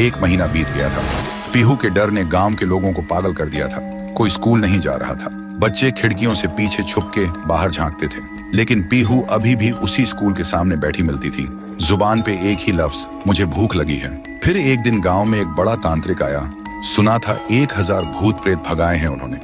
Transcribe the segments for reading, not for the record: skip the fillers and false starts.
1 महीना बीत गया था। पीहू के डर ने गांव के लोगों को पागल कर दिया था। कोई स्कूल नहीं जा रहा था। बच्चे खिड़कियों से पीछे छुप के बाहर झांकते थे, लेकिन पीहू अभी भी उसी स्कूल के सामने बैठी मिलती थी। जुबान पे एक ही लफ्ज, मुझे भूख लगी है। फिर एक दिन गांव में एक बड़ा तांत्रिक आया। सुना था 1000 भूत प्रेत भगाए हैं उन्होंने।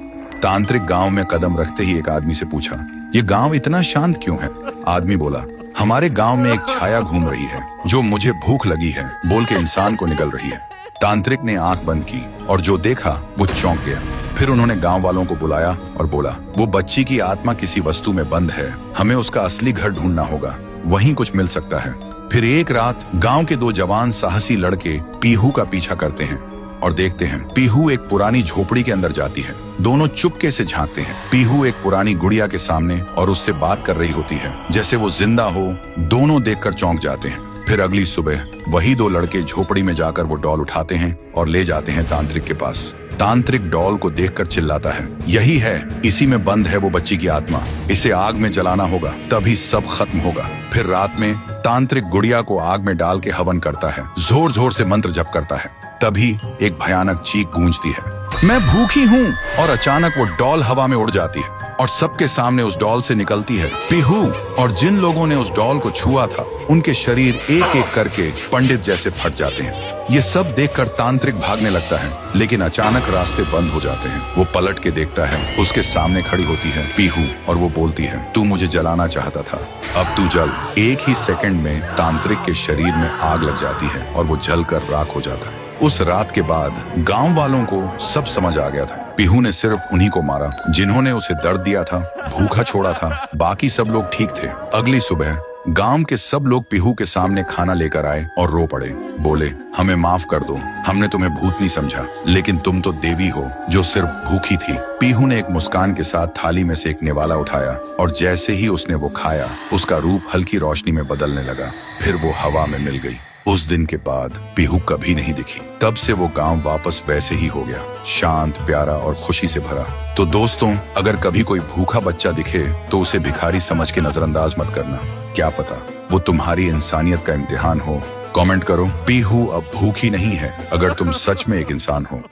तांत्रिक गांव में कदम रखते ही एक आदमी से पूछा, ये गांव इतना शांत क्यों है? आदमी बोला, हमारे गांव में एक छाया घूम रही है जो मुझे भूख लगी है बोल के इंसान को निगल रही है। तांत्रिक ने आंख बंद की और जो देखा वो चौंक गया। फिर उन्होंने गांव वालों को बुलाया और बोला, वो बच्ची की आत्मा किसी वस्तु में बंद है, हमें उसका असली घर ढूंढना होगा, वहीं कुछ मिल सकता है। फिर एक रात गांव के 2 जवान साहसी लड़के पीहू का पीछा करते हैं और देखते हैं पीहू एक पुरानी झोपड़ी के अंदर जाती है। दोनों चुपके से झांकते हैं। पीहू एक पुरानी गुड़िया के सामने और उससे बात कर रही होती है जैसे वो जिंदा हो। दोनों देखकर चौंक जाते हैं। फिर अगली सुबह वही 2 लड़के झोपड़ी में जाकर वो डॉल उठाते हैं और ले जाते हैं तांत्रिक के पास। तांत्रिक डॉल को देखकर चिल्लाता है, यही है, इसी में बंद है वो बच्ची की आत्मा, इसे आग में जलाना होगा तभी सब खत्म होगा। फिर रात में तांत्रिक गुड़िया को आग में डाल के हवन करता है, जोर जोर से मंत्र जप करता है। तभी एक भयानक चीख गूंजती है, मैं भूखी हूँ। और अचानक वो डॉल हवा में उड़ जाती है और सबके सामने उस डॉल से निकलती है पीहू। और जिन लोगों ने उस डॉल को छुआ था उनके शरीर एक एक करके पंडित जैसे फट जाते हैं। ये सब देखकर तांत्रिक भागने लगता है, लेकिन अचानक रास्ते बंद हो जाते हैं। वो पलट के देखता है, उसके सामने खड़ी होती है पीहू और वो बोलती है, तू मुझे जलाना चाहता था, अब तू जल। एक ही सेकंड में तांत्रिक के शरीर में आग लग जाती है और वो जलकर राख हो जाता है। उस रात के बाद गांव वालों को सब समझ आ गया था। पीहू ने सिर्फ उन्हीं को मारा जिन्होंने उसे दर्द दिया था, भूखा छोड़ा था, बाकी सब लोग ठीक थे। अगली सुबह गांव के सब लोग पीहू के सामने खाना लेकर आए और रो पड़े। बोले, हमें माफ कर दो, हमने तुम्हें भूत नहीं समझा, लेकिन तुम तो देवी हो जो सिर्फ भूखी थी। पीहू ने एक मुस्कान के साथ थाली में से एक निवाला उठाया और जैसे ही उसने वो खाया उसका रूप हल्की रोशनी में बदलने लगा। फिर वो हवा में मिल गई। उस दिन के बाद पीहू कभी नहीं दिखी। तब से वो गांव वापस वैसे ही हो गया, शांत, प्यारा और खुशी से भरा। तो दोस्तों, अगर कभी कोई भूखा बच्चा दिखे तो उसे भिखारी समझ के नजरअंदाज मत करना। क्या पता वो तुम्हारी इंसानियत का इम्तिहान हो। कमेंट करो, पीहू अब भूखी नहीं है अगर तुम सच में एक इंसान हो।